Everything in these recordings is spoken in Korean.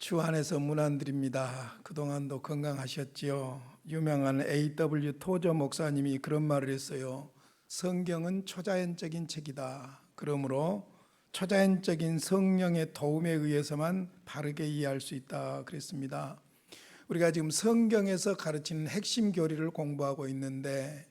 주 안에서 문안드립니다. 그동안도 건강하셨지요? 유명한 A.W. 토저 목사님이 그런 말을 했어요. 성경은 초자연적인 책이다. 그러므로 초자연적인 성령의 도움에 의해서만 바르게 이해할 수 있다 그랬습니다. 우리가 지금 성경에서 가르치는 핵심 교리를 공부하고 있는데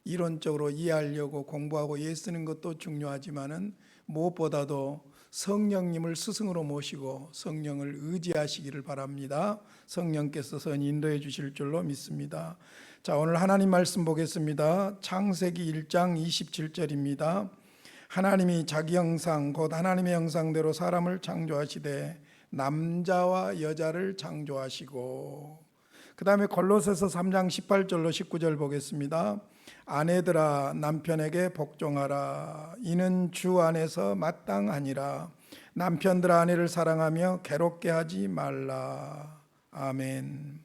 이론적으로 이해하려고 공부하고 애쓰는 것도 중요하지만은 무엇보다도 성령님을 스승으로 모시고 성령을 의지하시기를 바랍니다. 성령께서 선 인도해 주실 줄로 믿습니다. 자, 오늘 하나님 말씀 보겠습니다. 창세기 1장 27절입니다. 하나님이 자기 형상 곧 하나님의 형상대로 사람을 창조하시되 남자와 여자를 창조하시고, 그 다음에 골로새서 3장 18절로 19절 보겠습니다. 아내들아 남편에게 복종하라. 이는 주 안에서 마땅하니라. 남편들아 아내를 사랑하며 괴롭게 하지 말라. 아멘.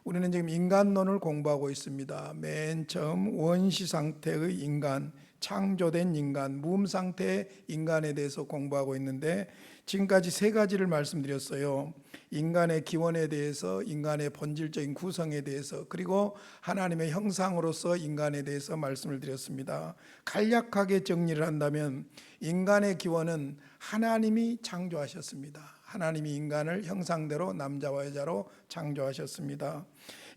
우리는 지금 인간론을 공부하고 있습니다. 맨 처음 원시 상태의 인간, 창조된 인간, 무음 상태의 인간에 대해서 공부하고 있는데 지금까지 세 가지를 말씀드렸어요. 인간의 기원에 대해서, 인간의 본질적인 구성에 대해서, 그리고 하나님의 형상으로서 인간에 대해서 말씀을 드렸습니다. 간략하게 정리를 한다면 인간의 기원은 하나님이 창조하셨습니다. 하나님이 인간을 형상대로 남자와 여자로 창조하셨습니다.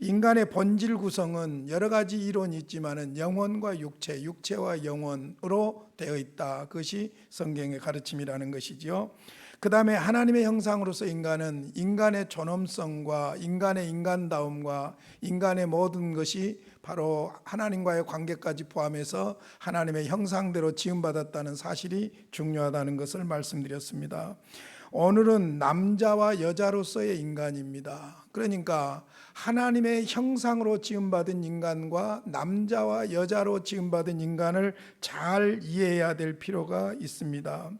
인간의 본질 구성은 여러 가지 이론이 있지만은 영혼과 육체, 육체와 영혼으로 되어 있다. 그것이 성경의 가르침이라는 것이지요. 그 다음에 하나님의 형상으로서 인간은 인간의 존엄성과 인간의 인간다움과 인간의 모든 것이 바로 하나님과의 관계까지 포함해서 하나님의 형상대로 지음받았다는 사실이 중요하다는 것을 말씀드렸습니다. 오늘은 남자와 여자로서의 인간입니다. 그러니까 하나님의 형상으로 지음받은 인간과 남자와 여자로 지음받은 인간을 잘 이해해야 될 필요가 있습니다.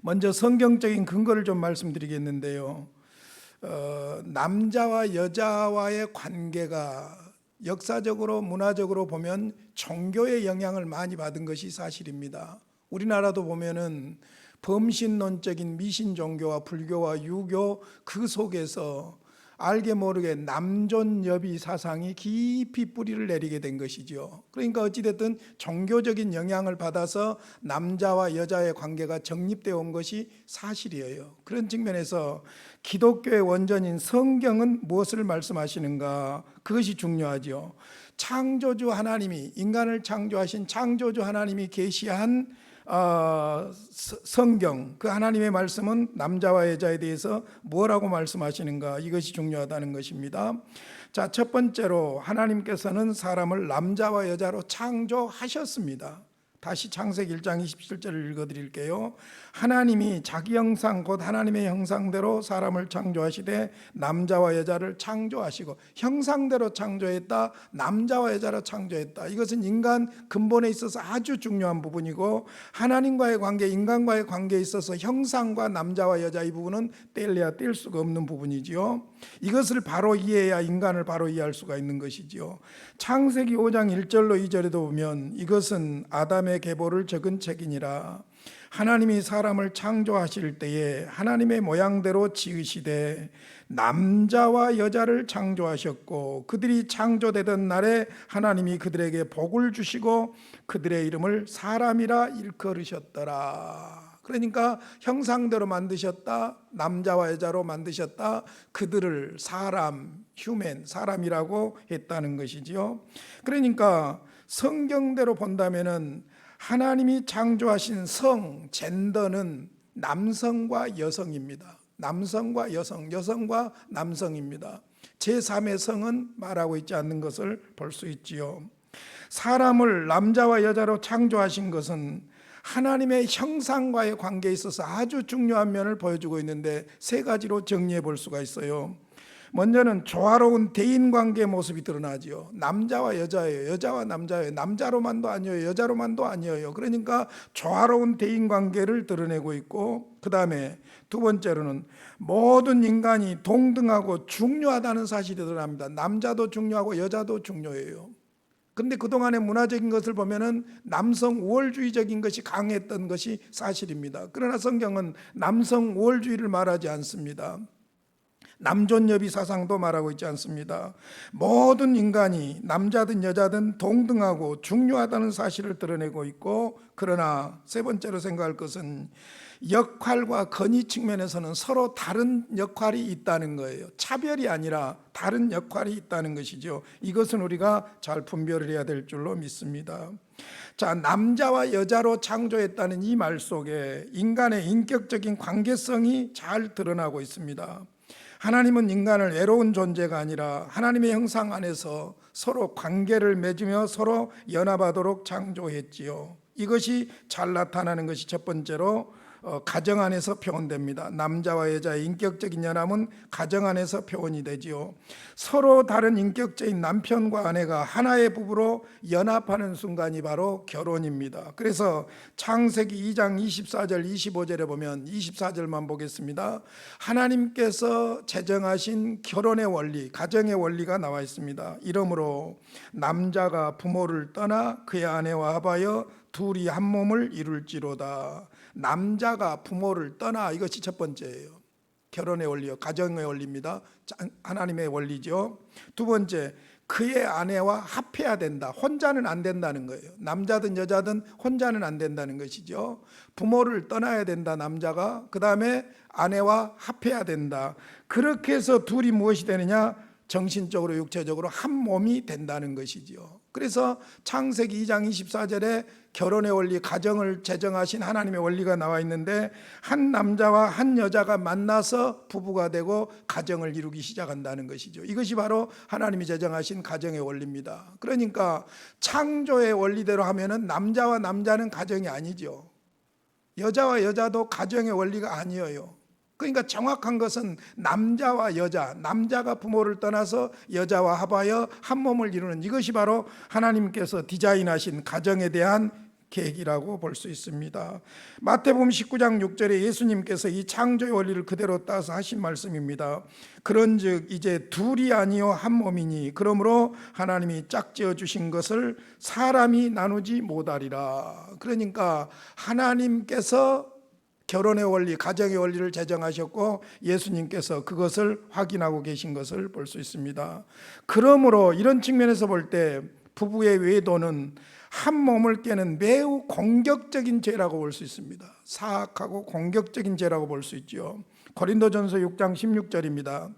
먼저 성경적인 근거를 좀 말씀드리겠는데요. 남자와 여자와의 관계가 역사적으로 문화적으로 보면 종교의 영향을 많이 받은 것이 사실입니다. 우리나라도 보면은 범신론적인 미신 종교와 불교와 유교 그 속에서 알게 모르게 남존여비 사상이 깊이 뿌리를 내리게 된 것이죠. 그러니까 어찌됐든 종교적인 영향을 받아서 남자와 여자의 관계가 정립되어 온 것이 사실이에요. 그런 측면에서 기독교의 원전인 성경은 무엇을 말씀하시는가, 그것이 중요하죠. 창조주 하나님이, 인간을 창조하신 창조주 하나님이 계시한 성경, 그 하나님의 말씀은 남자와 여자에 대해서 뭐라고 말씀하시는가, 이것이 중요하다는 것입니다. 자, 첫 번째로 하나님께서는 사람을 남자와 여자로 창조하셨습니다. 다시 창세기 1장 27절을 읽어드릴게요. 하나님이 자기 형상 곧 하나님의 형상대로 사람을 창조하시되 남자와 여자를 창조하시고, 형상대로 창조했다, 남자와 여자로 창조했다. 이것은 인간 근본에 있어서 아주 중요한 부분이고, 하나님과의 관계, 인간과의 관계에 있어서 형상과 남자와 여자 이 부분은 뗄래야 뗄 수가 없는 부분이지요. 이것을 바로 이해해야 인간을 바로 이해할 수가 있는 것이지요. 창세기 5장 1절로 2절에도 보면 이것은 아담의 계보를 적은 책이니라. 하나님이 사람을 창조하실 때에 하나님의 모양대로 지으시되 남자와 여자를 창조하셨고, 그들이 창조되던 날에 하나님이 그들에게 복을 주시고 그들의 이름을 사람이라 일컬으셨더라. 그러니까 형상대로 만드셨다, 남자와 여자로 만드셨다, 그들을 사람, 휴맨, 사람이라고 했다는 것이지요. 그러니까 성경대로 본다면은 하나님이 창조하신 성, 젠더는 남성과 여성입니다. 남성과 여성, 여성과 남성입니다. 제3의 성은 말하고 있지 않는 것을 볼 수 있지요. 사람을 남자와 여자로 창조하신 것은 하나님의 형상과의 관계에 있어서 아주 중요한 면을 보여주고 있는데 세 가지로 정리해 볼 수가 있어요. 먼저는 조화로운 대인관계의 모습이 드러나지요. 남자와 여자예요. 여자와 남자예요. 남자로만도 아니에요. 여자로만도 아니에요. 그러니까 조화로운 대인관계를 드러내고 있고, 그 다음에 두 번째로는 모든 인간이 동등하고 중요하다는 사실이 드러납니다. 남자도 중요하고 여자도 중요해요. 그런데 그동안의 문화적인 것을 보면은 남성 우월주의적인 것이 강했던 것이 사실입니다. 그러나 성경은 남성 우월주의를 말하지 않습니다. 남존여비 사상도 말하고 있지 않습니다. 모든 인간이 남자든 여자든 동등하고 중요하다는 사실을 드러내고 있고, 그러나 세 번째로 생각할 것은 역할과 권위 측면에서는 서로 다른 역할이 있다는 거예요. 차별이 아니라 다른 역할이 있다는 것이죠. 이것은 우리가 잘 분별을 해야 될 줄로 믿습니다. 자, 남자와 여자로 창조했다는 이 말 속에 인간의 인격적인 관계성이 잘 드러나고 있습니다. 하나님은 인간을 외로운 존재가 아니라 하나님의 형상 안에서 서로 관계를 맺으며 서로 연합하도록 창조했지요. 이것이 잘 나타나는 것이 첫 번째로 가정 안에서 표현됩니다. 남자와 여자의 인격적인 연합은 가정 안에서 표현이 되지요. 서로 다른 인격적인 남편과 아내가 하나의 부부로 연합하는 순간이 바로 결혼입니다. 그래서 창세기 2장 24절 25절에 보면, 24절만 보겠습니다. 하나님께서 제정하신 결혼의 원리, 가정의 원리가 나와 있습니다. 이러므로 남자가 부모를 떠나 그의 아내와 합하여 둘이 한 몸을 이룰지로다. 남자가 부모를 떠나, 이것이 첫 번째예요. 결혼의 원리요, 가정의 원리입니다. 하나님의 원리죠. 두 번째, 그의 아내와 합해야 된다. 혼자는 안 된다는 거예요. 남자든 여자든 혼자는 안 된다는 것이죠. 부모를 떠나야 된다, 남자가. 그 다음에 아내와 합해야 된다. 그렇게 해서 둘이 무엇이 되느냐? 정신적으로 육체적으로 한 몸이 된다는 것이죠. 그래서 창세기 2장 24절에 결혼의 원리, 가정을 제정하신 하나님의 원리가 나와 있는데, 한 남자와 한 여자가 만나서 부부가 되고 가정을 이루기 시작한다는 것이죠. 이것이 바로 하나님이 제정하신 가정의 원리입니다. 그러니까 창조의 원리대로 하면은 남자와 남자는 가정이 아니죠. 여자와 여자도 가정의 원리가 아니에요. 그러니까 정확한 것은 남자와 여자, 남자가 부모를 떠나서 여자와 합하여 한 몸을 이루는, 이것이 바로 하나님께서 디자인하신 가정에 대한 계획이라고 볼 수 있습니다. 마태복음 19장 6절에 예수님께서 이 창조의 원리를 그대로 따서 하신 말씀입니다. 그런즉 이제 둘이 아니요 한 몸이니 그러므로 하나님이 짝지어 주신 것을 사람이 나누지 못하리라. 그러니까 하나님께서 결혼의 원리, 가정의 원리를 제정하셨고 예수님께서 그것을 확인하고 계신 것을 볼 수 있습니다. 그러므로 이런 측면에서 볼 때 부부의 외도는 한 몸을 깨는 매우 공격적인 죄라고 볼 수 있습니다. 사악하고 공격적인 죄라고 볼 수 있죠. 고린도전서 6장 16절입니다.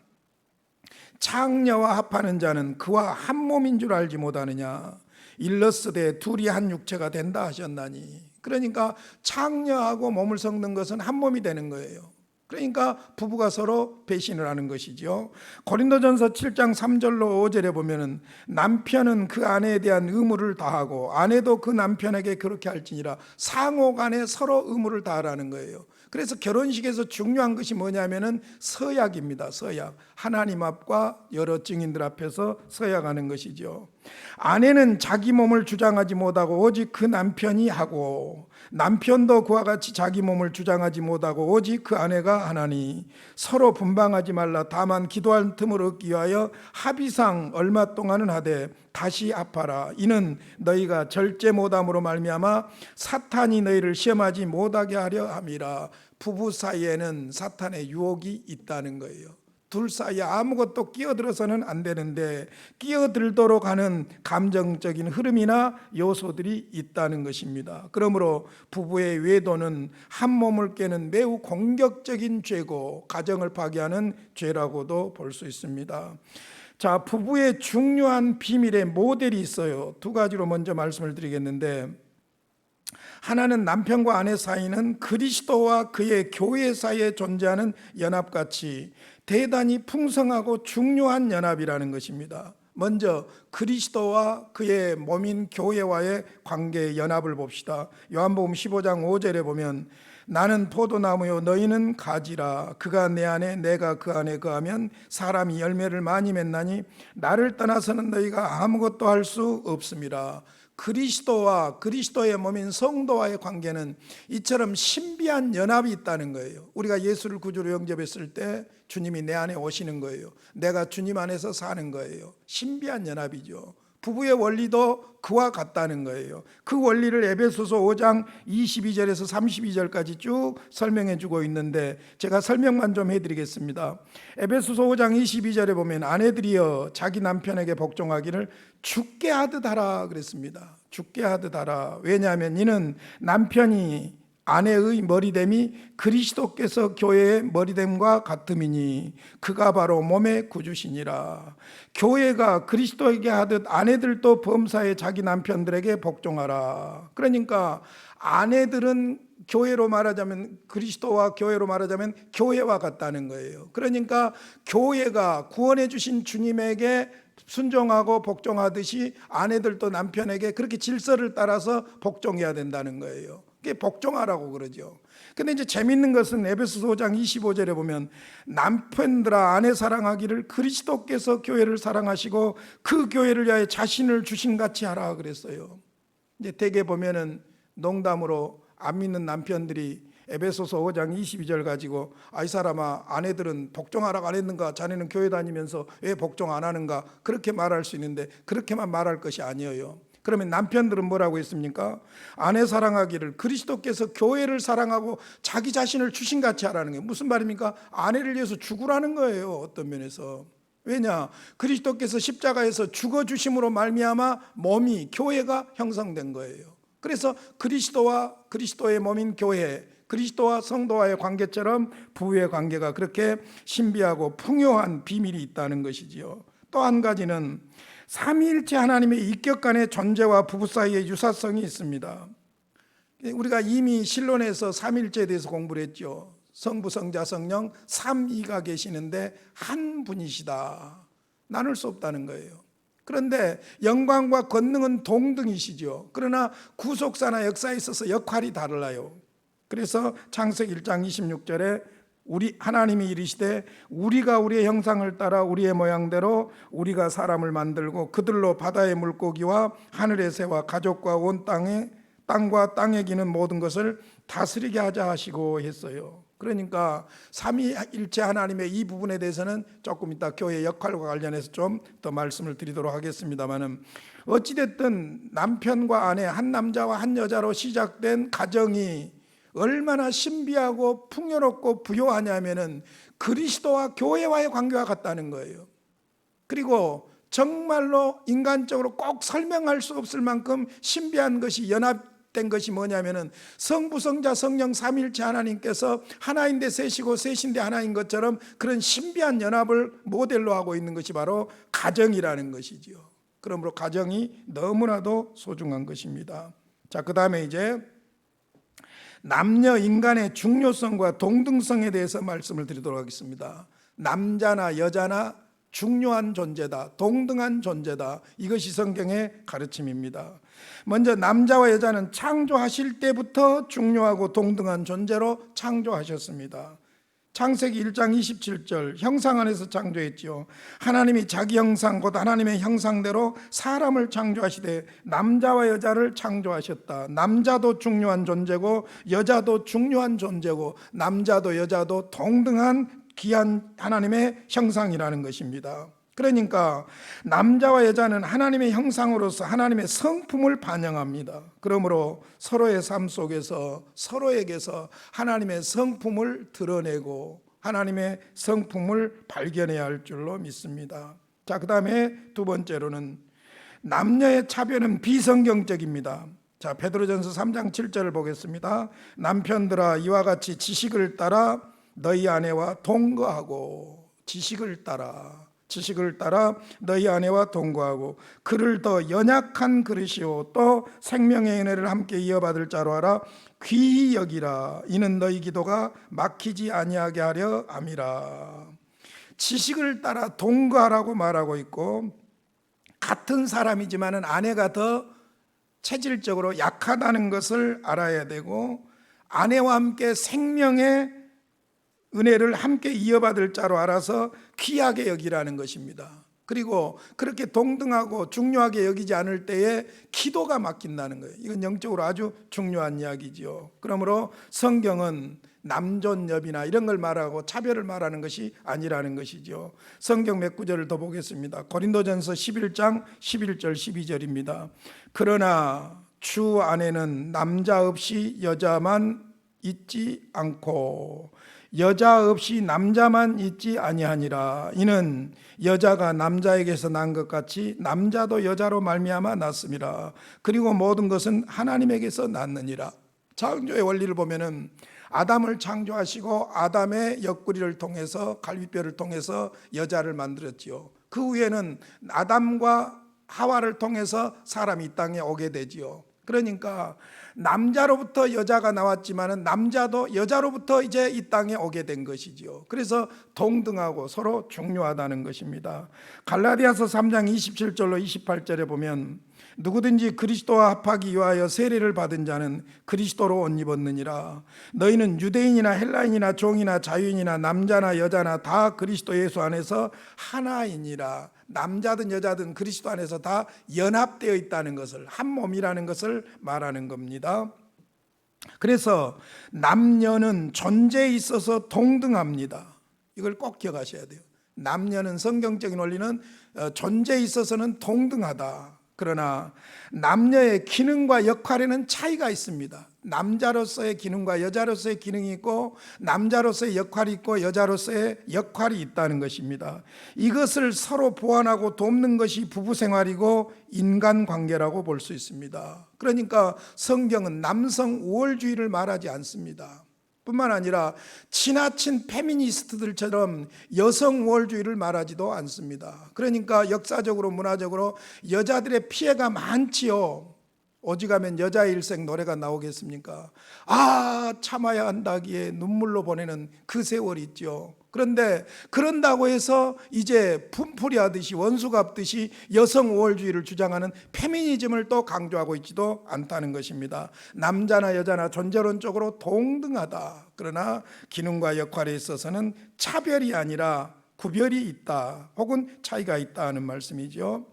창녀와 합하는 자는 그와 한 몸인 줄 알지 못하느냐. 일러스되 둘이 한 육체가 된다 하셨나니. 그러니까 창녀하고 몸을 섞는 것은 한 몸이 되는 거예요. 그러니까 부부가 서로 배신을 하는 것이죠. 고린도전서 7장 3절로 5절에 보면은 남편은 그 아내에 대한 의무를 다하고 아내도 그 남편에게 그렇게 할지니라. 상호 간에 서로 의무를 다하라는 거예요. 그래서 결혼식에서 중요한 것이 뭐냐면은 서약입니다. 서약. 하나님 앞과 여러 증인들 앞에서 서약하는 것이죠. 아내는 자기 몸을 주장하지 못하고 오직 그 남편이 하고, 남편도 그와 같이 자기 몸을 주장하지 못하고 오직 그 아내가 하나니, 서로 분방하지 말라. 다만 기도할 틈을 얻기 위하여 합의상 얼마 동안은 하되 다시 합하라. 이는 너희가 절제 못함으로 말미암아 사탄이 너희를 시험하지 못하게 하려 함이라. 부부 사이에는 사탄의 유혹이 있다는 거예요. 둘 사이에 아무것도 끼어들어서는 안 되는데 끼어들도록 하는 감정적인 흐름이나 요소들이 있다는 것입니다. 그러므로 부부의 외도는 한 몸을 깨는 매우 공격적인 죄고 가정을 파괴하는 죄라고도 볼 수 있습니다. 자, 부부의 중요한 비밀의 모델이 있어요. 두 가지로 먼저 말씀을 드리겠는데, 하나는 남편과 아내 사이는 그리스도와 그의 교회 사이에 존재하는 연합같이 대단히 풍성하고 중요한 연합이라는 것입니다. 먼저 그리스도와 그의 몸인 교회와의 관계의 연합을 봅시다. 요한복음 15장 5절에 보면 나는 포도나무요 너희는 가지라. 그가 내 안에 내가 그 안에 거하면 사람이 열매를 많이 맺나니 나를 떠나서는 너희가 아무것도 할 수 없음이라. 그리스도와 그리스도의 몸인 성도와의 관계는 이처럼 신비한 연합이 있다는 거예요. 우리가 예수를 구주로 영접했을 때 주님이 내 안에 오시는 거예요. 내가 주님 안에서 사는 거예요. 신비한 연합이죠. 부부의 원리도 그와 같다는 거예요. 그 원리를 에베소서 5장 22절에서 32절까지 쭉 설명해 주고 있는데 제가 설명만 좀 해드리겠습니다. 에베소서 5장 22절에 보면 아내들이여 자기 남편에게 복종하기를 죽게 하듯 하라 그랬습니다. 죽게 하듯 하라. 왜냐하면 이는 남편이 아내의 머리됨이 그리스도께서 교회의 머리됨과 같음이니 그가 바로 몸의 구주시니라. 교회가 그리스도에게 하듯 아내들도 범사에 자기 남편들에게 복종하라. 그러니까 아내들은 교회로 말하자면 그리스도와 교회로 말하자면 교회와 같다는 거예요. 그러니까 교회가 구원해 주신 주님에게 순종하고 복종하듯이 아내들도 남편에게 그렇게 질서를 따라서 복종해야 된다는 거예요. 그게 복종하라고 그러죠. 근데 이제 재밌는 것은 에베소서 5장 25절에 보면 남편들아 아내 사랑하기를 그리스도께서 교회를 사랑하시고 그 교회를 위하여 자신을 주신같이 하라 그랬어요. 이제 대개 보면은 농담으로 안 믿는 남편들이 에베소서 5장 22절 가지고 이 사람아 아내들은 복종하라고 안 했는가? 자네는 교회 다니면서 왜 복종 안 하는가? 그렇게 말할 수 있는데 그렇게만 말할 것이 아니에요. 그러면 남편들은 뭐라고 했습니까? 아내 사랑하기를 그리스도께서 교회를 사랑하고 자기 자신을 주신같이 하라는 게 무슨 말입니까? 아내를 위해서 죽으라는 거예요. 어떤 면에서. 왜냐? 그리스도께서 십자가에서 죽어주심으로 말미암아 몸이 교회가 형성된 거예요. 그래서 그리스도와 그리스도의 몸인 교회, 그리스도와 성도와의 관계처럼 부부의 관계가 그렇게 신비하고 풍요한 비밀이 있다는 것이지요. 또 한 가지는 삼위일체 하나님의 인격 간의 존재와 부부 사이의 유사성이 있습니다. 우리가 이미 신론에서 삼위일체에 대해서 공부를 했죠. 성부, 성자, 성령 삼위가 계시는데 한 분이시다. 나눌 수 없다는 거예요. 그런데 영광과 권능은 동등이시죠. 그러나 구속사나 역사에 있어서 역할이 달라요. 그래서 창세기 1장 26절에 우리 하나님이 이르시되 우리가 우리의 형상을 따라 우리의 모양대로 우리가 사람을 만들고 그들로 바다의 물고기와 하늘의 새와 가족과 온 땅과 땅에 기는 모든 것을 다스리게 하자 하시고 했어요. 그러니까 삼위일체 하나님의 이 부분에 대해서는 조금 이따 교회 역할과 관련해서 좀 더 말씀을 드리도록 하겠습니다만은 어찌됐든 남편과 아내 한 남자와 한 여자로 시작된 가정이 얼마나 신비하고 풍요롭고 부요하냐면은 그리스도와 교회와의 관계가 같다는 거예요. 그리고 정말로 인간적으로 꼭 설명할 수 없을 만큼 신비한 것이 연합된 것이 뭐냐면은 성부, 성자, 성령 삼위일체 하나님께서 하나인데 셋이고 셋인데 하나인 것처럼 그런 신비한 연합을 모델로 하고 있는 것이 바로 가정이라는 것이지요. 그러므로 가정이 너무나도 소중한 것입니다. 자, 그 다음에 이제 남녀 인간의 중요성과 동등성에 대해서 말씀을 드리도록 하겠습니다. 남자나 여자나 중요한 존재다, 동등한 존재다. 이것이 성경의 가르침입니다. 먼저 남자와 여자는 창조하실 때부터 중요하고 동등한 존재로 창조하셨습니다. 창세기 1장 27절 형상 안에서 창조했죠. 하나님이 자기 형상 곧 하나님의 형상대로 사람을 창조하시되 남자와 여자를 창조하셨다. 남자도 중요한 존재고 여자도 중요한 존재고 남자도 여자도 동등한 귀한 하나님의 형상이라는 것입니다. 그러니까 남자와 여자는 하나님의 형상으로서 하나님의 성품을 반영합니다. 그러므로 서로의 삶 속에서 서로에게서 하나님의 성품을 드러내고 하나님의 성품을 발견해야 할 줄로 믿습니다. 자, 그 다음에 두 번째로는 남녀의 차별은 비성경적입니다. 자, 베드로전서 3장 7절을 보겠습니다. 남편들아 이와 같이 지식을 따라 너희 아내와 동거하고 지식을 따라 너희 아내와 동거하고 그를 더 연약한 그릇이요 또 생명의 은혜를 함께 이어받을 자로 하라. 귀히 여기라. 이는 너희 기도가 막히지 아니하게 하려 함이라. 지식을 따라 동거하라고 말하고 있고 같은 사람이지만은 아내가 더 체질적으로 약하다는 것을 알아야 되고 아내와 함께 생명의 은혜를 함께 이어받을 자로 알아서 귀하게 여기라는 것입니다. 그리고 그렇게 동등하고 중요하게 여기지 않을 때에 기도가 막힌다는 거예요. 이건 영적으로 아주 중요한 이야기죠. 그러므로 성경은 남존여비나 이런 걸 말하고 차별을 말하는 것이 아니라는 것이죠. 성경 몇 구절을 더 보겠습니다. 고린도전서 11장 11절 12절입니다. 그러나 주 안에는 남자 없이 여자만 있지 않고 여자 없이 남자만 있지 아니하니라. 이는 여자가 남자에게서 난 것 같이 남자도 여자로 말미암아 났음이라. 그리고 모든 것은 하나님에게서 났느니라. 창조의 원리를 보면은 아담을 창조하시고 아담의 옆구리를 통해서 갈비뼈를 통해서 여자를 만들었지요. 그 후에는 아담과 하와를 통해서 사람이 이 땅에 오게 되지요. 그러니까 남자로부터 여자가 나왔지만은 남자도 여자로부터 이제 이 땅에 오게 된 것이지요. 그래서 동등하고 서로 중요하다는 것입니다. 갈라디아서 3장 27절로 28절에 보면 누구든지 그리스도와 합하기 위하여 세례를 받은 자는 그리스도로 옷 입었느니라. 너희는 유대인이나 헬라인이나 종이나 자유인이나 남자나 여자나 다 그리스도 예수 안에서 하나이니라. 남자든 여자든 그리스도 안에서 다 연합되어 있다는 것을, 한 몸이라는 것을 말하는 겁니다. 그래서 남녀는 존재에 있어서 동등합니다. 이걸 꼭 기억하셔야 돼요. 남녀는, 성경적인 원리는 존재에 있어서는 동등하다. 그러나 남녀의 기능과 역할에는 차이가 있습니다. 남자로서의 기능과 여자로서의 기능이 있고 남자로서의 역할이 있고 여자로서의 역할이 있다는 것입니다. 이것을 서로 보완하고 돕는 것이 부부 생활이고 인간관계라고 볼 수 있습니다. 그러니까 성경은 남성 우월주의를 말하지 않습니다. 뿐만 아니라 지나친 페미니스트들처럼 여성 우월주의를 말하지도 않습니다. 그러니까 역사적으로 문화적으로 여자들의 피해가 많지요. 오직하면 여자의 일생 노래가 나오겠습니까? 아, 참아야 한다기에 눈물로 보내는 그 세월이 있죠. 그런데 그런다고 해서 이제 분풀이 하듯이 원수 갚듯이 여성 우월주의를 주장하는 페미니즘을 또 강조하고 있지도 않다는 것입니다. 남자나 여자나 존재론적으로 동등하다. 그러나 기능과 역할에 있어서는 차별이 아니라 구별이 있다, 혹은 차이가 있다 하는 말씀이죠.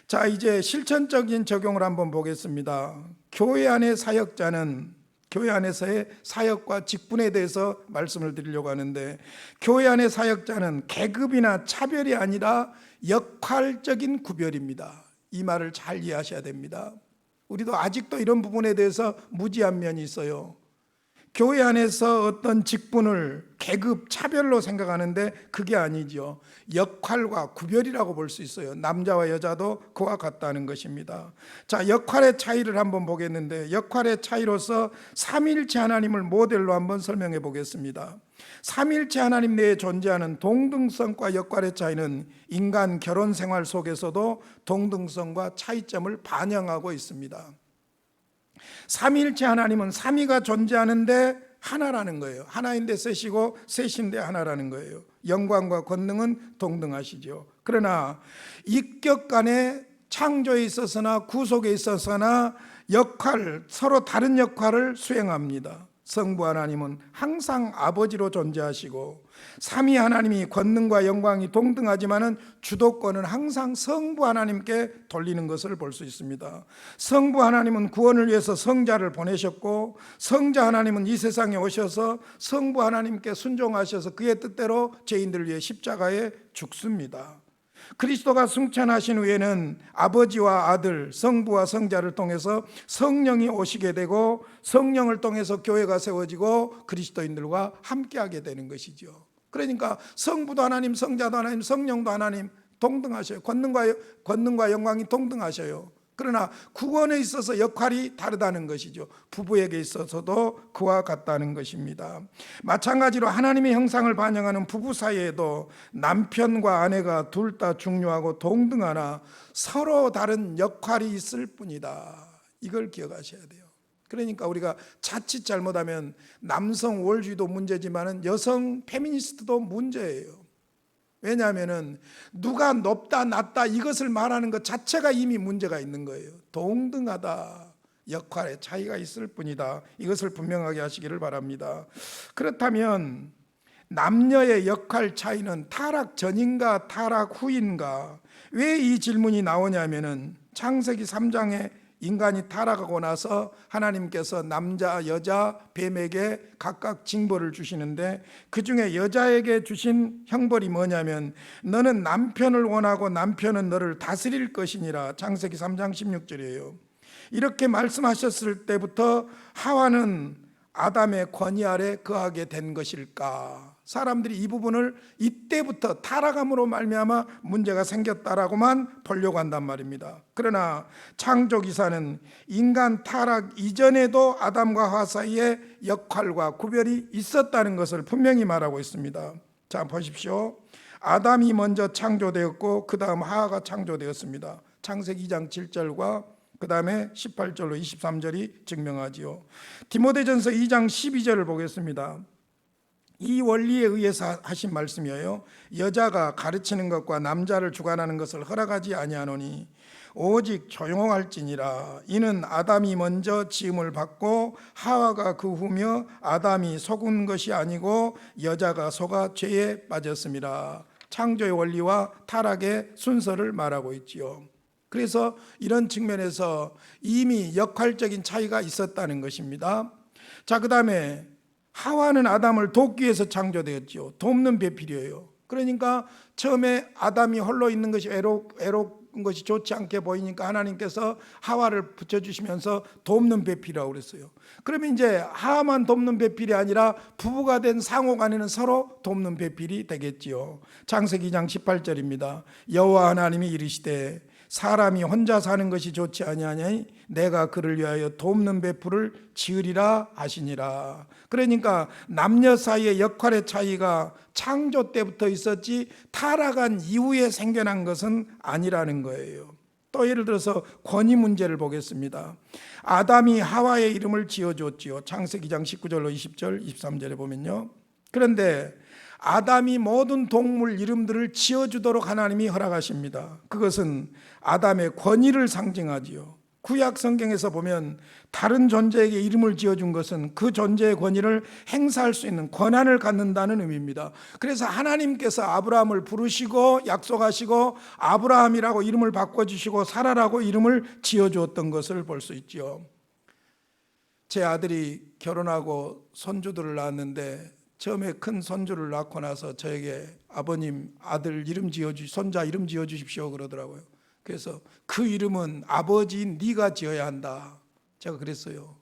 자, 이제 실천적인 적용을 한번 보겠습니다. 교회 안의 사역자는, 교회 안에서의 사역과 직분에 대해서 말씀을 드리려고 하는데, 교회 안의 사역자는 계급이나 차별이 아니라 역할적인 구별입니다. 이 말을 잘 이해하셔야 됩니다. 우리도 아직도 이런 부분에 대해서 무지한 면이 있어요. 교회 안에서 어떤 직분을 계급, 차별로 생각하는데 그게 아니죠. 역할과 구별이라고 볼 수 있어요. 남자와 여자도 그와 같다는 것입니다. 자, 역할의 차이를 한번 보겠는데, 역할의 차이로서 삼위일체 하나님을 모델로 한번 설명해 보겠습니다. 삼위일체 하나님 내에 존재하는 동등성과 역할의 차이는 인간 결혼 생활 속에서도 동등성과 차이점을 반영하고 있습니다. 삼위일체 하나님은 삼위가 존재하는데 하나라는 거예요. 하나인데 셋이고 셋인데 하나라는 거예요. 영광과 권능은 동등하시죠. 그러나 인격 간의 창조에 있어서나 구속에 있어서나 역할, 서로 다른 역할을 수행합니다. 성부 하나님은 항상 아버지로 존재하시고, 삼위 하나님이 권능과 영광이 동등하지만은 주도권은 항상 성부 하나님께 돌리는 것을 볼 수 있습니다. 성부 하나님은 구원을 위해서 성자를 보내셨고, 성자 하나님은 이 세상에 오셔서 성부 하나님께 순종하셔서 그의 뜻대로 죄인들을 위해 십자가에 죽습니다. 그리스도가 승천하신 후에는 아버지와 아들, 성부와 성자를 통해서 성령이 오시게 되고, 성령을 통해서 교회가 세워지고 그리스도인들과 함께하게 되는 것이죠. 그러니까 성부도 하나님, 성자도 하나님, 성령도 하나님 동등하셔요. 권능과 영광이 동등하셔요. 그러나 구원에 있어서 역할이 다르다는 것이죠. 부부에게 있어서도 그와 같다는 것입니다. 마찬가지로 하나님의 형상을 반영하는 부부 사이에도 남편과 아내가 둘 다 중요하고 동등하나 서로 다른 역할이 있을 뿐이다. 이걸 기억하셔야 돼요. 그러니까 우리가 자칫 잘못하면 남성 우월주의도 문제지만 여성 페미니스트도 문제예요. 왜냐하면 누가 높다 낮다 이것을 말하는 것 자체가 이미 문제가 있는 거예요. 동등하다, 역할의 차이가 있을 뿐이다. 이것을 분명하게 하시기를 바랍니다. 그렇다면 남녀의 역할 차이는 타락 전인가 타락 후인가? 왜 이 질문이 나오냐면은 창세기 3장에 인간이 타락하고 나서 하나님께서 남자, 여자, 뱀에게 각각 징벌을 주시는데 그 중에 여자에게 주신 형벌이 뭐냐면 너는 남편을 원하고 남편은 너를 다스릴 것이니라. 창세기 3장 16절이에요. 이렇게 말씀하셨을 때부터 하와는 아담의 권위 아래 거하게 된 것일까? 사람들이 이 부분을 이때부터 타락함으로 말미암아 문제가 생겼다라고만 보려고 한단 말입니다. 그러나 창조기사는 인간 타락 이전에도 아담과 하와 사이에 역할과 구별이 있었다는 것을 분명히 말하고 있습니다. 자, 보십시오. 아담이 먼저 창조되었고 그 다음 하와가 창조되었습니다. 창세기 2장 7절과 그 다음에 18절로 23절이 증명하지요. 디모데전서 2장 12절을 보겠습니다. 이 원리에 의해서 하신 말씀이에요. 여자가 가르치는 것과 남자를 주관하는 것을 허락하지 아니하노니 오직 조용할지니라. 이는 아담이 먼저 지음을 받고 하와가 그 후며 아담이 속은 것이 아니고 여자가 속아 죄에 빠졌습니다. 창조의 원리와 타락의 순서를 말하고 있지요. 그래서 이런 측면에서 이미 역할적인 차이가 있었다는 것입니다. 자, 그 다음에 하와는 아담을 돕기 위해서 창조되었죠. 돕는 배필이에요. 그러니까 처음에 아담이 홀로 있는 것이 외로운 것이 좋지 않게 보이니까 하나님께서 하와를 붙여주시면서 돕는 배필이라고 그랬어요. 그러면 이제 하와만 돕는 배필이 아니라 부부가 된 상호 간에는 서로 돕는 배필이 되겠지요. 창세기 2장 18절입니다. 여호와 하나님이 이르시되 사람이 혼자 사는 것이 좋지 아니하니 내가 그를 위하여 돕는 배풀을 지으리라 하시니라. 그러니까 남녀 사이의 역할의 차이가 창조 때부터 있었지 타락한 이후에 생겨난 것은 아니라는 거예요. 또 예를 들어서 권위 문제를 보겠습니다. 아담이 하와의 이름을 지어줬지요. 창세기 2장 19절로 20절 23절에 보면요. 그런데 아담이 모든 동물 이름들을 지어주도록 하나님이 허락하십니다. 그것은 아담의 권위를 상징하지요. 구약 성경에서 보면 다른 존재에게 이름을 지어준 것은 그 존재의 권위를 행사할 수 있는 권한을 갖는다는 의미입니다. 그래서 하나님께서 아브라함을 부르시고 약속하시고 아브라함이라고 이름을 바꿔주시고 사라라고 이름을 지어주었던 것을 볼 수 있죠. 제 아들이 결혼하고 손주들을 낳았는데 처음에 큰 손주를 낳고 나서 저에게 아버님 아들 이름 손자 이름 지어주십시오 그러더라고요. 그래서 그 이름은 아버지인 네가 지어야 한다. 제가 그랬어요.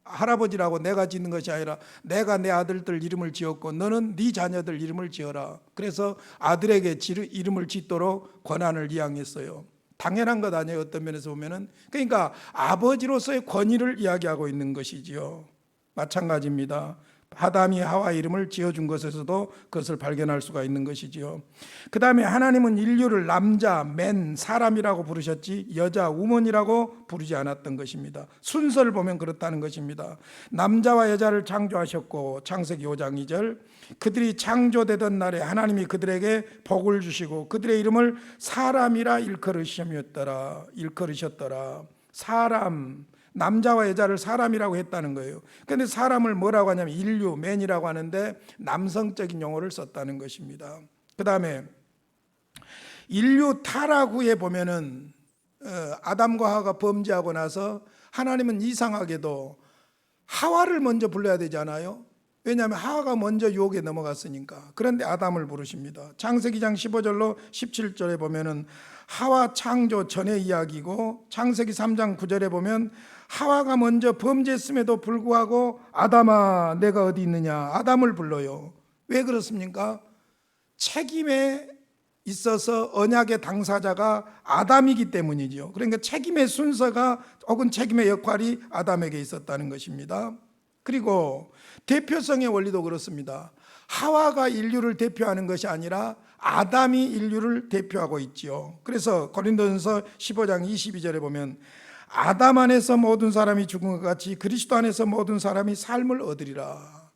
할아버지라고 내가 짓는 것이 아니라 내가 내 아들들 이름을 지었고 너는 네 자녀들 이름을 지어라. 그래서 아들에게 이름을 짓도록 권한을 이양했어요. 당연한 것 아니에요. 어떤 면에서 보면은. 그러니까 아버지로서의 권위를 이야기하고 있는 것이지요. 마찬가지입니다. 아담이 하와 이름을 지어준 것에서도 그것을 발견할 수가 있는 것이지요. 그 다음에 하나님은 인류를 남자, 맨, 사람이라고 부르셨지 여자, 우먼이라고 부르지 않았던 것입니다. 순서를 보면 그렇다는 것입니다. 남자와 여자를 창조하셨고 창세기 5장 2절 그들이 창조되던 날에 하나님이 그들에게 복을 주시고 그들의 이름을 사람이라 일컬으셨더라. 사람, 남자와 여자를 사람이라고 했다는 거예요. 그런데 사람을 뭐라고 하냐면 인류, 맨이라고 하는데 남성적인 용어를 썼다는 것입니다. 그 다음에 인류 타락 후에 보면은 아담과 하와가 범죄하고 나서 하나님은 이상하게도 하와를 먼저 불러야 되잖아요. 왜냐하면 하와가 먼저 유혹에 넘어갔으니까. 그런데 아담을 부르십니다. 창세기 2장 15절로 17절에 보면은 하와 창조 전의 이야기고 창세기 3장 9절에 보면 하와가 먼저 범죄했음에도 불구하고 아담아 내가 어디 있느냐 아담을 불러요. 왜 그렇습니까? 책임에 있어서 언약의 당사자가 아담이기 때문이죠. 그러니까 책임의 순서가 혹은 책임의 역할이 아담에게 있었다는 것입니다. 그리고 대표성의 원리도 그렇습니다. 하와가 인류를 대표하는 것이 아니라 아담이 인류를 대표하고 있지요. 그래서 고린도전서 15장 22절에 보면 아담 안에서 모든 사람이 죽은 것 같이 그리스도 안에서 모든 사람이 삶을 얻으리라.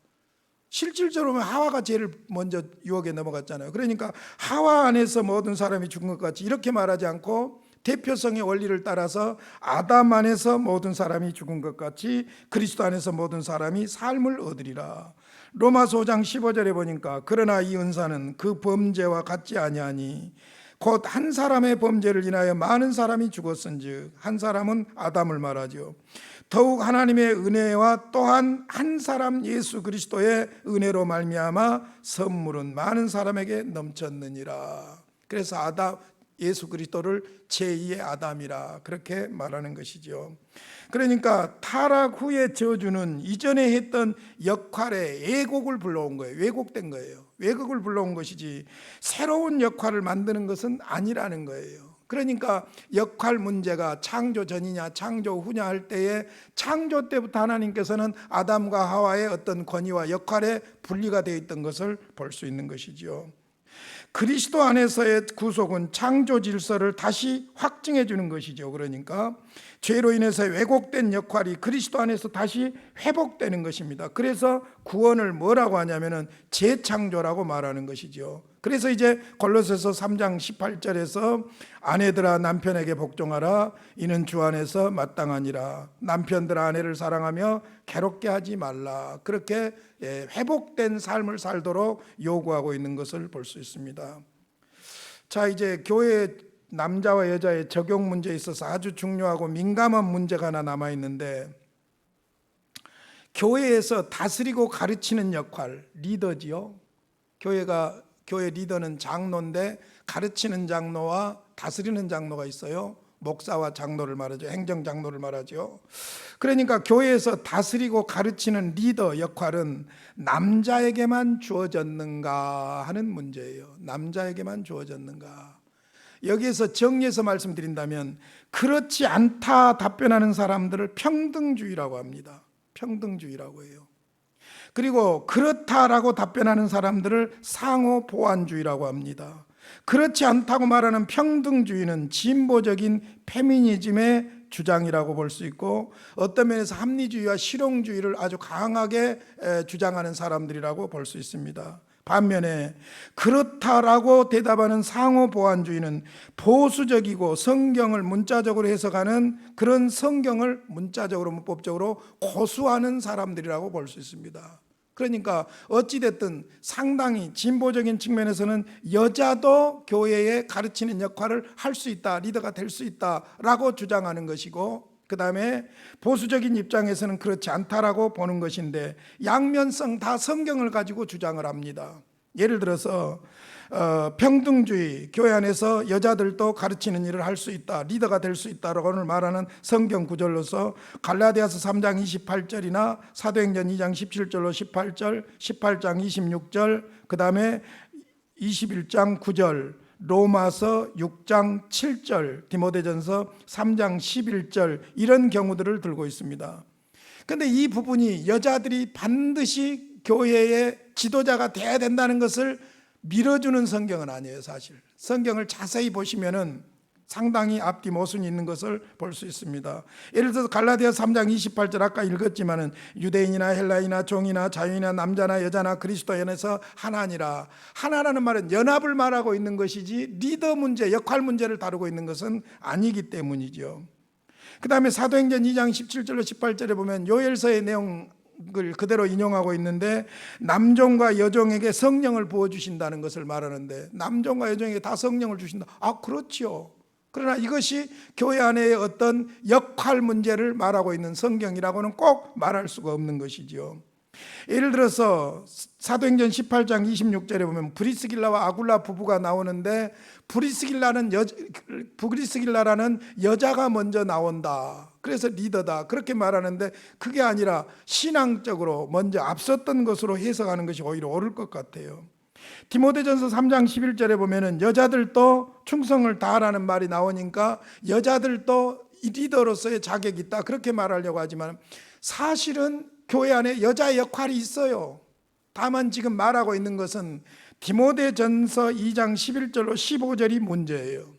실질적으로 보면 하와가 제일 먼저 유혹에 넘어갔잖아요. 그러니까 하와 안에서 모든 사람이 죽은 것 같이 이렇게 말하지 않고 대표성의 원리를 따라서 아담 안에서 모든 사람이 죽은 것 같이 그리스도 안에서 모든 사람이 삶을 얻으리라. 로마서 5장 15절에 보니까 그러나 이 은사는 그 범죄와 같지 아니하니 곧 한 사람의 범죄를 인하여 많은 사람이 죽었은즉, 한 사람은 아담을 말하죠. 더욱 하나님의 은혜와 또한 한 사람 예수 그리스도의 은혜로 말미암아 선물은 많은 사람에게 넘쳤느니라. 그래서 예수 그리스도를 제2의 아담이라 그렇게 말하는 것이죠. 그러니까 타락 후의 저주는 이전에 했던 역할에 왜곡을 불러온 거예요. 왜곡된 거예요. 왜곡을 불러온 것이지 새로운 역할을 만드는 것은 아니라는 거예요. 그러니까 역할 문제가 창조 전이냐 창조 후냐 할 때에 창조 때부터 하나님께서는 아담과 하와의 어떤 권위와 역할에 분리가 되어 있던 것을 볼 수 있는 것이죠. 그리스도 안에서의 구속은 창조 질서를 다시 확증해 주는 것이죠. 그러니까 죄로 인해서 왜곡된 역할이 그리스도 안에서 다시 회복되는 것입니다. 그래서 구원을 뭐라고 하냐면은 재창조라고 말하는 것이죠. 그래서 이제 골로새서 3장 18절에서 아내들아 남편에게 복종하라, 이는 주 안에서 마땅하니라. 남편들아 아내를 사랑하며 괴롭게 하지 말라. 그렇게 회복된 삶을 살도록 요구하고 있는 것을 볼 수 있습니다. 자, 이제 교회 남자와 여자의 적용 문제에 있어서 아주 중요하고 민감한 문제가 하나 남아 있는데, 교회에서 다스리고 가르치는 역할, 리더지요. 교회 리더는 장로인데 가르치는 장로와 다스리는 장로가 있어요. 목사와 장로를 말하죠. 행정장로를 말하죠. 그러니까 교회에서 다스리고 가르치는 리더 역할은 남자에게만 주어졌는가 하는 문제예요. 남자에게만 주어졌는가. 여기에서 정리해서 말씀드린다면 그렇지 않다 답변하는 사람들을 평등주의라고 합니다. 평등주의라고 해요. 그리고 그렇다라고 답변하는 사람들을 상호보완주의라고 합니다. 그렇지 않다고 말하는 평등주의는 진보적인 페미니즘의 주장이라고 볼 수 있고, 어떤 면에서 합리주의와 실용주의를 아주 강하게 주장하는 사람들이라고 볼 수 있습니다. 반면에 그렇다라고 대답하는 상호보완주의는 보수적이고 성경을 문자적으로 해석하는, 그런 성경을 문자적으로 문법적으로 고수하는 사람들이라고 볼 수 있습니다. 그러니까 어찌됐든 상당히 진보적인 측면에서는 여자도 교회에 가르치는 역할을 할 수 있다, 리더가 될 수 있다라고 주장하는 것이고, 그 다음에 보수적인 입장에서는 그렇지 않다라고 보는 것인데, 양면성 다 성경을 가지고 주장을 합니다. 예를 들어서 평등주의, 교회 안에서 여자들도 가르치는 일을 할 수 있다, 리더가 될 수 있다라고 말하는 성경 구절로서 갈라디아서 3장 28절이나 사도행전 2장 17절로 18절, 18장 26절, 그 다음에 21장 9절, 로마서 6장 7절, 디모데전서 3장 11절, 이런 경우들을 들고 있습니다. 그런데 이 부분이 여자들이 반드시 교회의 지도자가 돼야 된다는 것을 밀어주는 성경은 아니에요. 사실 성경을 자세히 보시면은 상당히 앞뒤 모순이 있는 것을 볼 수 있습니다. 예를 들어서 갈라디아서 3장 28절 아까 읽었지만은 유대인이나 헬라인이나 종이나 자유인이나 남자나 여자나 그리스도 안에서 하나니라. 하나라는 말은 연합을 말하고 있는 것이지 리더 문제, 역할 문제를 다루고 있는 것은 아니기 때문이죠. 그 다음에 사도행전 2장 17절로 18절에 보면 요엘서의 내용을 그대로 인용하고 있는데, 남종과 여종에게 성령을 부어주신다는 것을 말하는데, 남종과 여종에게 다 성령을 주신다. 그렇지요. 그러나 이것이 교회 안의 어떤 역할 문제를 말하고 있는 성경이라고는 꼭 말할 수가 없는 것이죠. 예를 들어서 사도행전 18장 26절에 보면 브리스길라와 아굴라 부부가 나오는데, 브리스길라라는 여자가 먼저 나온다, 그래서 리더다, 그렇게 말하는데 그게 아니라 신앙적으로 먼저 앞섰던 것으로 해석하는 것이 오히려 옳을 것 같아요. 디모데전서 3장 11절에 보면은 여자들도 충성을 다하라는 말이 나오니까 여자들도 리더로서의 자격이 있다, 그렇게 말하려고 하지만 사실은 교회 안에 여자의 역할이 있어요. 다만 지금 말하고 있는 것은 디모데전서 2장 11절로 15절이 문제예요.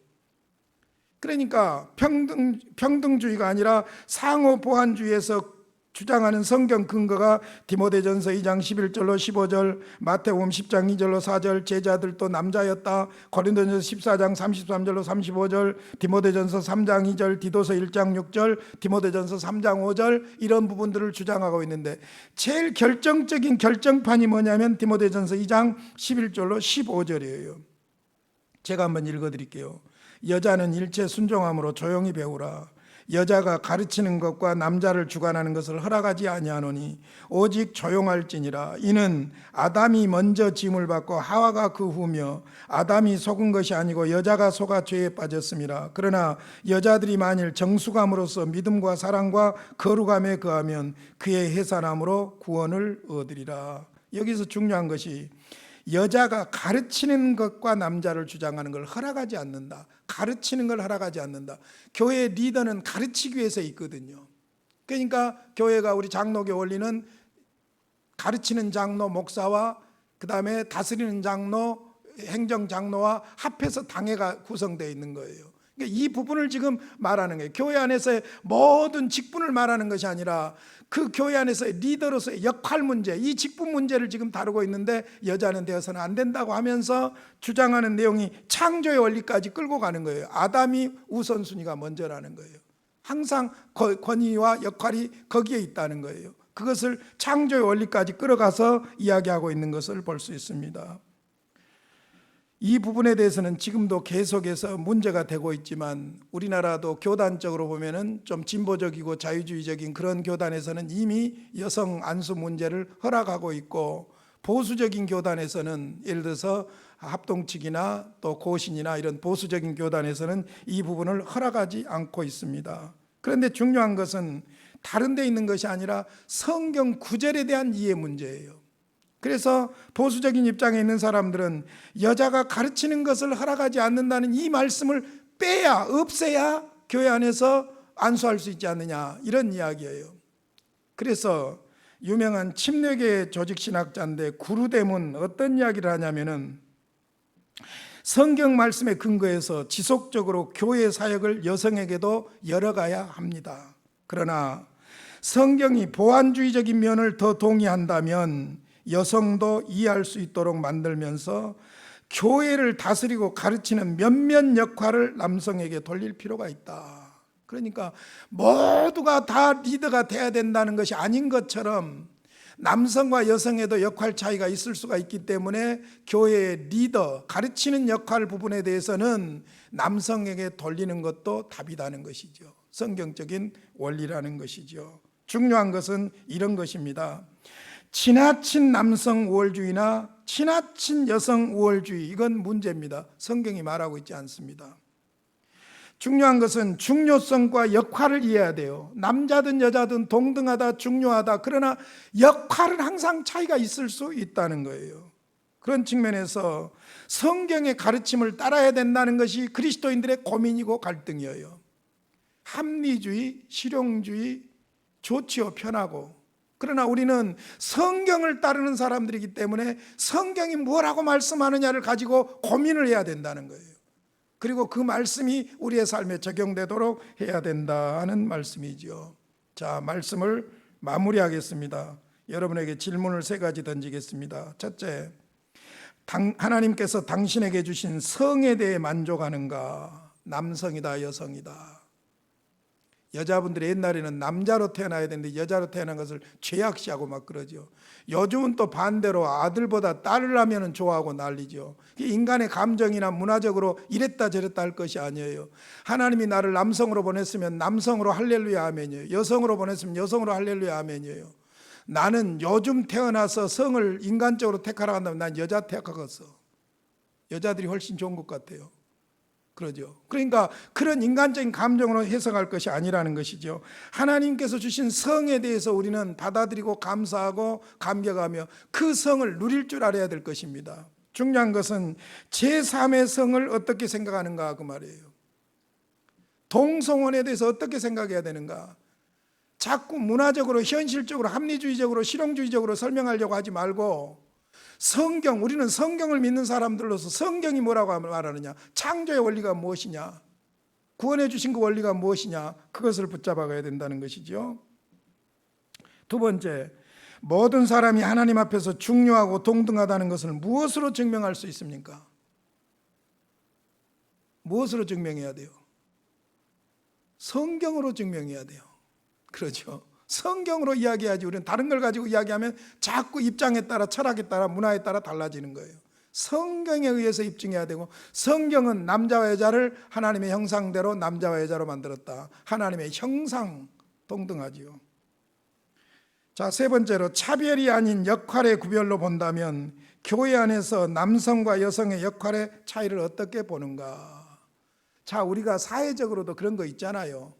그러니까 평등주의가 아니라 상호보완주의에서 주장하는 성경 근거가 디모데전서 2장 11절로 15절, 마태복음 10장 2절로 4절, 제자들도 남자였다, 고린도전서 14장 33절로 35절, 디모데전서 3장 2절, 디도서 1장 6절, 디모데전서 3장 5절, 이런 부분들을 주장하고 있는데, 제일 결정적인 결정판이 뭐냐면 디모데전서 2장 11절로 15절이에요. 제가 한번 읽어드릴게요. 여자는 일체 순종함으로 조용히 배우라. 여자가 가르치는 것과 남자를 주관하는 것을 허락하지 아니하노니 오직 조용할지니라. 이는 아담이 먼저 짐을 받고 하와가 그 후며 아담이 속은 것이 아니고 여자가 속아 죄에 빠졌음이라. 그러나 여자들이 만일 정숙함으로써 믿음과 사랑과 거룩함에 거하면 그의 해산함으로 구원을 얻으리라. 여기서 중요한 것이 여자가 가르치는 것과 남자를 주장하는 걸 허락하지 않는다. 가르치는 걸 허락하지 않는다. 교회 리더는 가르치기 위해서 있거든요. 그러니까 교회가 우리 장로교 원리는 가르치는 장로 목사와 그 다음에 다스리는 장로 행정장로와 합해서 당회가 구성되어 있는 거예요. 그러니까 이 부분을 지금 말하는 거예요. 교회 안에서의 모든 직분을 말하는 것이 아니라 그 교회 안에서의 리더로서의 역할 문제, 이 직분 문제를 지금 다루고 있는데 여자는 되어서는 안 된다고 하면서 주장하는 내용이 창조의 원리까지 끌고 가는 거예요. 아담이 우선순위가 먼저라는 거예요. 항상 권위와 역할이 거기에 있다는 거예요. 그것을 창조의 원리까지 끌어가서 이야기하고 있는 것을 볼 수 있습니다. 이 부분에 대해서는 지금도 계속해서 문제가 되고 있지만 우리나라도 교단적으로 보면은 좀 진보적이고 자유주의적인 그런 교단에서는 이미 여성 안수 문제를 허락하고 있고, 보수적인 교단에서는 예를 들어서 합동측이나 또 고신이나 이런 보수적인 교단에서는 이 부분을 허락하지 않고 있습니다. 그런데 중요한 것은 다른 데 있는 것이 아니라 성경 구절에 대한 이해 문제예요. 그래서 보수적인 입장에 있는 사람들은 여자가 가르치는 것을 허락하지 않는다는 이 말씀을 빼야, 없애야 교회 안에서 안수할 수 있지 않느냐, 이런 이야기예요. 그래서 유명한 침례계 조직신학자인데 구르뎀은 어떤 이야기를 하냐면은 성경 말씀에 근거해서 지속적으로 교회 사역을 여성에게도 열어가야 합니다. 그러나 성경이 보완주의적인 면을 더 동의한다면 여성도 이해할 수 있도록 만들면서 교회를 다스리고 가르치는 몇몇 역할을 남성에게 돌릴 필요가 있다. 그러니까 모두가 다 리더가 돼야 된다는 것이 아닌 것처럼 남성과 여성에도 역할 차이가 있을 수가 있기 때문에 교회의 리더, 가르치는 역할 부분에 대해서는 남성에게 돌리는 것도 답이라는 것이죠. 성경적인 원리라는 것이죠. 중요한 것은 이런 것입니다. 지나친 남성 우월주의나 지나친 여성 우월주의, 이건 문제입니다. 성경이 말하고 있지 않습니다. 중요한 것은 중요성과 역할을 이해해야 돼요. 남자든 여자든 동등하다, 중요하다. 그러나 역할은 항상 차이가 있을 수 있다는 거예요. 그런 측면에서 성경의 가르침을 따라야 된다는 것이 그리스도인들의 고민이고 갈등이에요. 합리주의, 실용주의, 좋지요, 편하고. 그러나 우리는 성경을 따르는 사람들이기 때문에 성경이 뭐라고 말씀하느냐를 가지고 고민을 해야 된다는 거예요. 그리고 그 말씀이 우리의 삶에 적용되도록 해야 된다는 말씀이죠. 자, 말씀을 마무리하겠습니다. 여러분에게 질문을 3가지 던지겠습니다. 첫째, 하나님께서 당신에게 주신 성에 대해 만족하는가? 남성이다, 여성이다. 여자분들이 옛날에는 남자로 태어나야 되는데 여자로 태어난 것을 죄악시하고 막 그러죠. 요즘은 또 반대로 아들보다 딸을 하면 좋아하고 난리죠. 인간의 감정이나 문화적으로 이랬다 저랬다 할 것이 아니에요. 하나님이 나를 남성으로 보냈으면 남성으로 할렐루야 아멘이에요. 여성으로 보냈으면 여성으로 할렐루야 아멘이에요. 나는 요즘 태어나서 성을 인간적으로 택하라고 한다면 난 여자 택하겠어. 여자들이 훨씬 좋은 것 같아요. 그러죠. 그러니까 그런 인간적인 감정으로 해석할 것이 아니라는 것이죠. 하나님께서 주신 성에 대해서 우리는 받아들이고 감사하고 감격하며 그 성을 누릴 줄 알아야 될 것입니다. 중요한 것은 제3의 성을 어떻게 생각하는가, 그 말이에요. 동성혼에 대해서 어떻게 생각해야 되는가. 자꾸 문화적으로, 현실적으로, 합리주의적으로, 실용주의적으로 설명하려고 하지 말고 성경, 우리는 성경을 믿는 사람들로서 성경이 뭐라고 말하느냐, 창조의 원리가 무엇이냐, 구원해 주신 그 원리가 무엇이냐, 그것을 붙잡아 가야 된다는 것이죠. 두 번째, 모든 사람이 하나님 앞에서 중요하고 동등하다는 것을 무엇으로 증명할 수 있습니까? 무엇으로 증명해야 돼요? 성경으로 증명해야 돼요. 그렇죠. 성경으로 이야기해야지. 우리는 다른 걸 가지고 이야기하면 자꾸 입장에 따라, 철학에 따라, 문화에 따라 달라지는 거예요. 성경에 의해서 입증해야 되고, 성경은 남자와 여자를 하나님의 형상대로 남자와 여자로 만들었다. 하나님의 형상 동등하지요. 자, 세 번째로 차별이 아닌 역할의 구별로 본다면 교회 안에서 남성과 여성의 역할의 차이를 어떻게 보는가? 자, 우리가 사회적으로도 그런 거 있잖아요.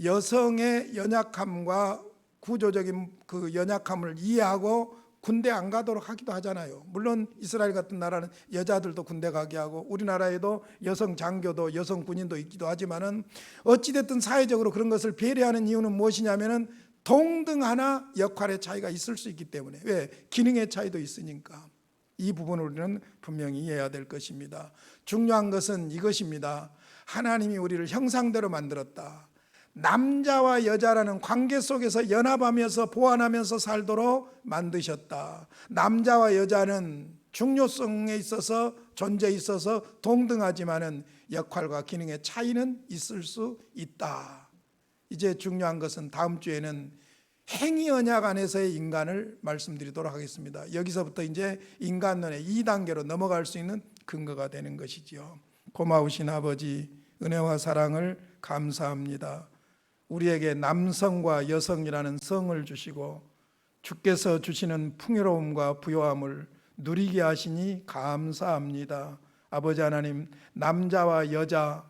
여성의 연약함과 구조적인 그 연약함을 이해하고 군대 안 가도록 하기도 하잖아요. 물론 이스라엘 같은 나라는 여자들도 군대 가게 하고, 우리나라에도 여성 장교도 여성 군인도 있기도 하지만은 어찌됐든 사회적으로 그런 것을 배려하는 이유는 무엇이냐면은 동등하나 역할의 차이가 있을 수 있기 때문에. 왜? 기능의 차이도 있으니까. 이 부분을 우리는 분명히 이해해야 될 것입니다. 중요한 것은 이것입니다. 하나님이 우리를 형상대로 만들었다. 남자와 여자라는 관계 속에서 연합하면서 보완하면서 살도록 만드셨다. 남자와 여자는 중요성에 있어서, 존재에 있어서 동등하지만은 역할과 기능의 차이는 있을 수 있다. 이제 중요한 것은 다음 주에는 행위 언약 안에서의 인간을 말씀드리도록 하겠습니다. 여기서부터 이제 인간론의 2단계로 넘어갈 수 있는 근거가 되는 것이지요. 고마우신 아버지, 은혜와 사랑을 감사합니다. 우리에게 남성과 여성이라는 성을 주시고 주께서 주시는 풍요로움과 부요함을 누리게 하시니 감사합니다. 아버지 하나님, 남자와 여자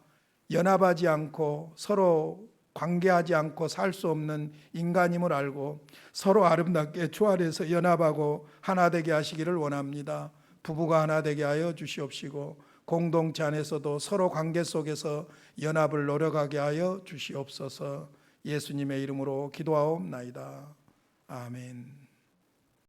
연합하지 않고 서로 관계하지 않고 살 수 없는 인간임을 알고 서로 아름답게 조화해서 연합하고 하나 되게 하시기를 원합니다. 부부가 하나 되게 하여 주시옵시고 공동체 안에서도 서로 관계 속에서 연합을 노력하게 하여 주시옵소서. 예수님의 이름으로 기도하옵나이다. 아멘.